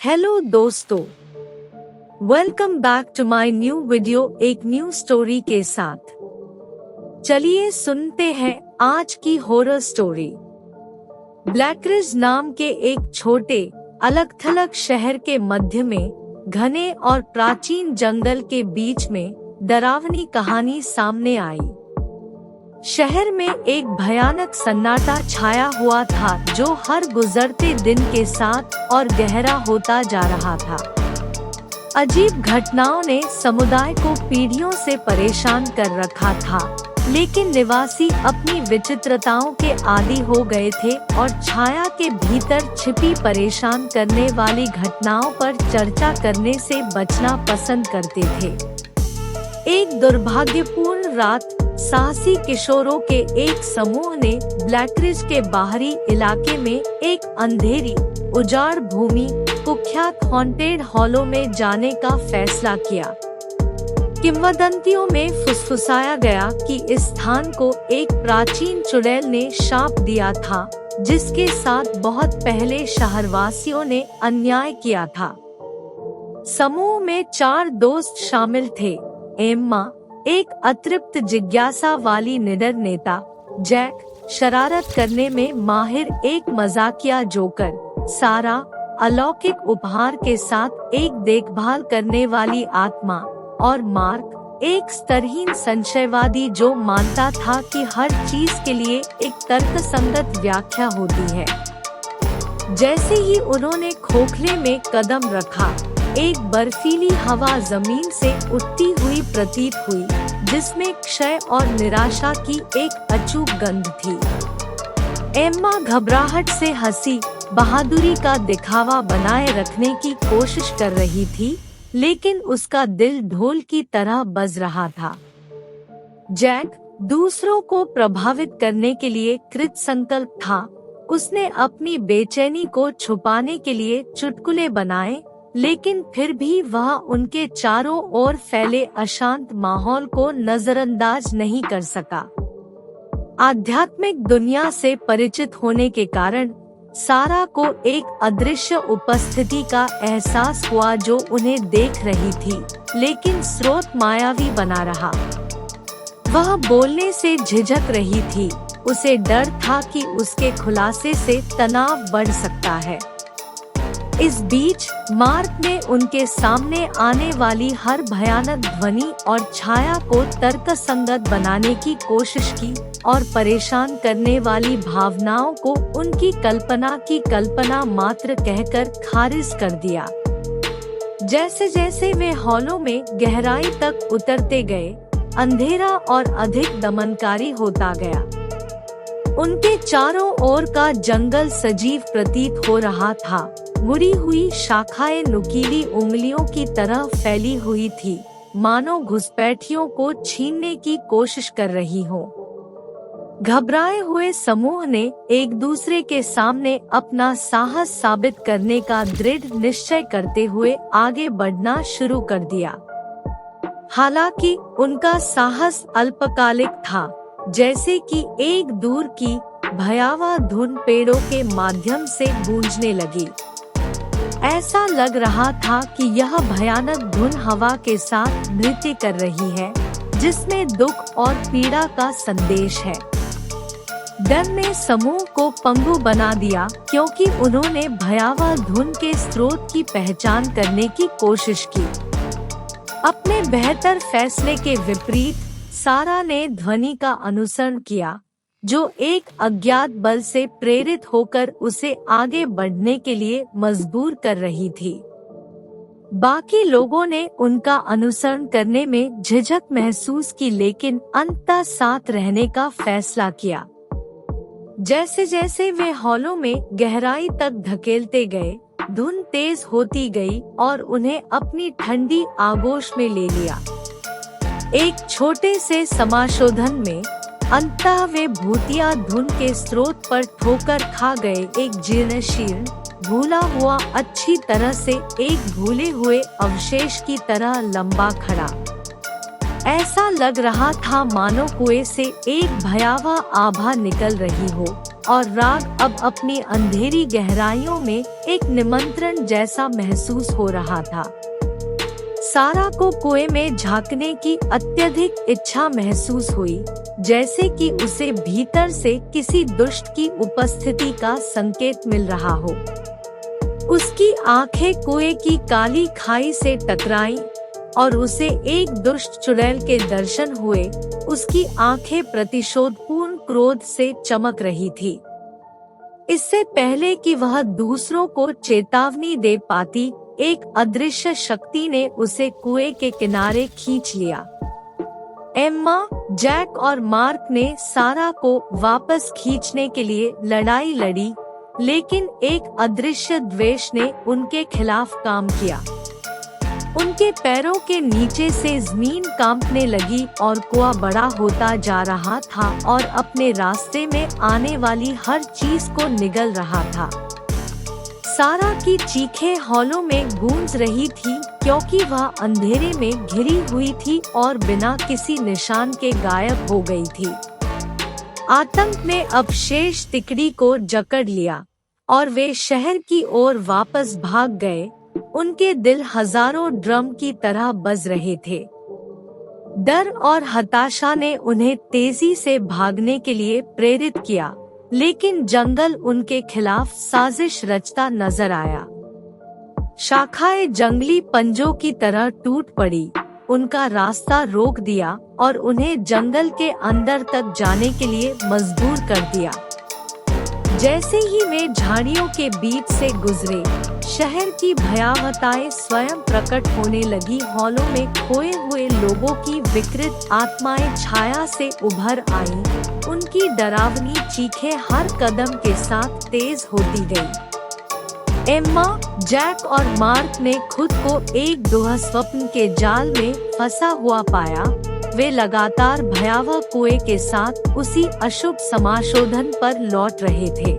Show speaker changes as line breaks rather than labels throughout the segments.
Hello दोस्तों, welcome back to my new video एक new story के साथ। चलिए सुनते हैं आज की हॉरर स्टोरी। ब्लैकरिज नाम के एक छोटे अलग थलग शहर के मध्य में घने और प्राचीन जंगल के बीच में डरावनी कहानी सामने आई। शहर में एक भयानक सन्नाटा छाया हुआ था जो हर गुजरते दिन के साथ और गहरा होता जा रहा था। अजीब घटनाओं ने समुदाय को पीढ़ियों से परेशान कर रखा था, लेकिन निवासी अपनी विचित्रताओं के आदी हो गए थे और छाया के भीतर छिपी परेशान करने वाली घटनाओं पर चर्चा करने से बचना पसंद करते थे। एक दुर्भाग्यपूर्ण रात साहसी किशोरों के एक समूह ने ब्लैकरिज के बाहरी इलाके में एक अंधेरी उजाड़ भूमि कुख्यात हॉन्टेड हॉलों में जाने का फैसला किया। किंवदंतियों में फुसफुसाया गया कि इस स्थान को एक प्राचीन चुड़ैल ने शाप दिया था, जिसके साथ बहुत पहले शहरवासियों ने अन्याय किया था। समूह में 4 दोस्त शामिल थे। एम्मा, एक अतृप्त जिज्ञासा वाली निडर नेता, जैक, शरारत करने में माहिर एक मजाकिया जोकर, सारा, अलौकिक उपहार के साथ एक देखभाल करने वाली आत्मा, और मार्क, एक स्तरहीन संशयवादी जो मानता था कि हर चीज के लिए एक तर्कसंगत व्याख्या होती है। जैसे ही उन्होंने खोखले में कदम रखा, एक बर्फीली हवा जमीन से उठती हुई प्रतीत हुई, जिसमें क्षय और निराशा की एक अचूक गंध थी। एम्मा घबराहट से हंसी, बहादुरी का दिखावा बनाए रखने की कोशिश कर रही थी, लेकिन उसका दिल ढोल की तरह बज रहा था। जैक दूसरों को प्रभावित करने के लिए कृत संकल्प था। उसने अपनी बेचैनी को छुपाने के लिए चुटकुले बनाए, लेकिन फिर भी वह उनके चारों ओर फैले अशांत माहौल को नजरअंदाज नहीं कर सका। आध्यात्मिक दुनिया से परिचित होने के कारण सारा को एक अदृश्य उपस्थिति का एहसास हुआ जो उन्हें देख रही थी, लेकिन स्रोत मायावी बना रहा। वह बोलने से झिझक रही थी। उसे डर था कि उसके खुलासे से तनाव बढ़ सकता है। इस बीच मार्क ने उनके सामने आने वाली हर भयानक ध्वनि और छाया को तर्कसंगत बनाने की कोशिश की और परेशान करने वाली भावनाओं को उनकी कल्पना की कल्पना मात्र कहकर खारिज कर दिया। जैसे जैसे वे हॉलों में गहराई तक उतरते गए, अंधेरा और अधिक दमनकारी होता गया। उनके चारों ओर का जंगल सजीव प्रतीत हो रहा था। मुड़ी हुई शाखाएं नुकीली उंगलियों की तरह फैली हुई थी, मानो घुसपैठियों को छीनने की कोशिश कर रही हो। घबराए हुए समूह ने एक दूसरे के सामने अपना साहस साबित करने का दृढ़ निश्चय करते हुए आगे बढ़ना शुरू कर दिया। हालांकि उनका साहस अल्पकालिक था, जैसे कि एक दूर की भयावह धुन पेड़ों के माध्यम से गूंजने लगी। ऐसा लग रहा था कि यह भयानक धुन हवा के साथ नृत्य कर रही है, जिसमें दुख और पीड़ा का संदेश है। डर ने समूह को पंगु बना दिया, क्योंकि उन्होंने भयावह धुन के स्रोत की पहचान करने की कोशिश की। अपने बेहतर फैसले के विपरीत सारा ने ध्वनि का अनुसरण किया, जो एक अज्ञात बल से प्रेरित होकर उसे आगे बढ़ने के लिए मजबूर कर रही थी। बाकी लोगों ने उनका अनुसरण करने में झिझक महसूस की, लेकिन अंततः साथ रहने का फैसला किया। जैसे जैसे वे हॉलों में गहराई तक धकेलते गए, धुन तेज होती गई और उन्हें अपनी ठंडी आगोश में ले लिया। एक छोटे से समाशोधन में अंततः वे भूतिया धुन के स्रोत पर ठोकर खा गए। एक जीर्णशीर्ण, भूला हुआ, अच्छी तरह से एक भूले हुए अवशेष की तरह लंबा खड़ा। ऐसा लग रहा था मानो कुएं से एक भयावह आभा निकल रही हो, और राग अब अपनी अंधेरी गहराइयों में एक निमंत्रण जैसा महसूस हो रहा था। सारा को कुएं में झांकने की अत्यधिक इच्छा महसूस हुई, जैसे कि उसे भीतर से किसी दुष्ट की उपस्थिति का संकेत मिल रहा हो। उसकी आंखें कुएं की काली खाई से टकराईं और उसे एक दुष्ट चुड़ैल के दर्शन हुए। उसकी आंखें प्रतिशोधपूर्ण क्रोध से चमक रही थी। इससे पहले कि वह दूसरों को चेतावनी दे पाती, एक अदृश्य शक्ति ने उसे कुएं के किनारे खींच लिया। एम्मा, जैक और मार्क ने सारा को वापस खींचने के लिए लड़ाई लड़ी, लेकिन एक अदृश्य द्वेष ने उनके खिलाफ काम किया। उनके पैरों के नीचे से जमीन कांपने लगी और कुआं बड़ा होता जा रहा था और अपने रास्ते में आने वाली हर चीज को निगल रहा था। सारा की चीखें हॉलों में गूंज रही थी, क्योंकि वह अंधेरे में घिरी हुई थी और बिना किसी निशान के गायब हो गई थी। आतंक ने अब शेष तिकड़ी को जकड़ लिया और वे शहर की ओर वापस भाग गए। उनके दिल हजारों ड्रम की तरह बज रहे थे। डर और हताशा ने उन्हें तेजी से भागने के लिए प्रेरित किया, लेकिन जंगल उनके खिलाफ साजिश रचता नजर आया। शाखाएं जंगली पंजों की तरह टूट पड़ी, उनका रास्ता रोक दिया और उन्हें जंगल के अंदर तक जाने के लिए मजबूर कर दिया। जैसे ही वे झाड़ियों के बीच से गुजरे, शहर की भयावहताएं स्वयं प्रकट होने लगी। हॉलों में खोए हुए लोगों की विकृत आत्माएं छाया से उभर आईं। उनकी डरावनी चीखें हर कदम के साथ तेज होती गई। एम्मा, जैक और मार्क ने खुद को एक दुःस्वप्न के जाल में फंसा हुआ पाया। वे लगातार भयावह कुएं के साथ उसी अशुभ समाशोधन पर लौट रहे थे।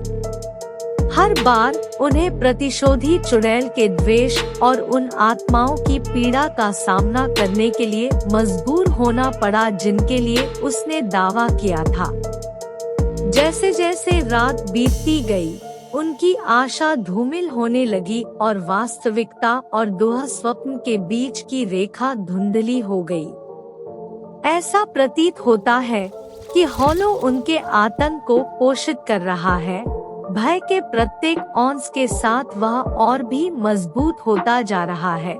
हर बार उन्हें प्रतिशोधी चुड़ैल के द्वेष और उन आत्माओं की पीड़ा का सामना करने के लिए मजबूर होना पड़ा जिनके लिए उसने दावा किया था। जैसे जैसे रात बीतती गई, उनकी आशा धूमिल होने लगी और वास्तविकता और दुःस्वप्न के बीच की रेखा धुंधली हो गई। ऐसा प्रतीत होता है कि हॉलो उनके आतंक को पोषित कर रहा है। भय के प्रत्येक औंस के साथ वह और भी मजबूत होता जा रहा है।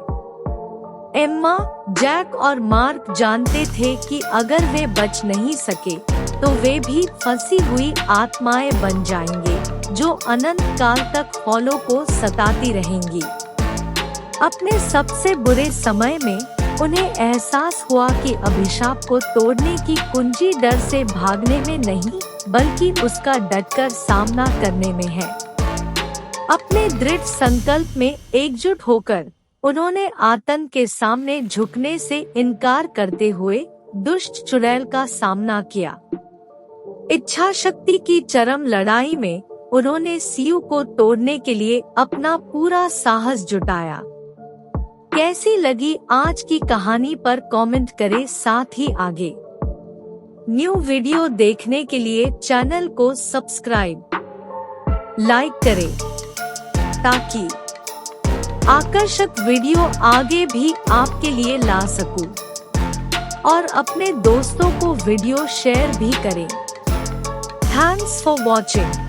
एम्मा, जैक और मार्क जानते थे कि अगर वे बच नहीं सके तो वे भी फंसी हुई आत्माएं बन जाएंगे, जो अनंत काल तक हॉलो को सताती रहेंगी। अपने सबसे बुरे समय में उन्हें एहसास हुआ कि अभिशाप को तोड़ने की कुंजी डर से भागने में नहीं, बल्कि उसका डटकर सामना करने में है। अपने दृढ़ संकल्प में एकजुट होकर उन्होंने आतंक के सामने झुकने से इनकार करते हुए दुष्ट चुड़ैल का सामना किया। इच्छा शक्ति की चरम लड़ाई में उन्होंने सीयू को तोड़ने के लिए अपना पूरा साहस जुटाया। कैसी लगी आज की कहानी पर कमेंट करें, साथ ही आगे न्यू वीडियो देखने के लिए चैनल को सब्सक्राइब, लाइक करें ताकि आकर्षक वीडियो आगे भी आपके लिए ला सकूं, और अपने दोस्तों को वीडियो शेयर भी करें। Thanks for watching.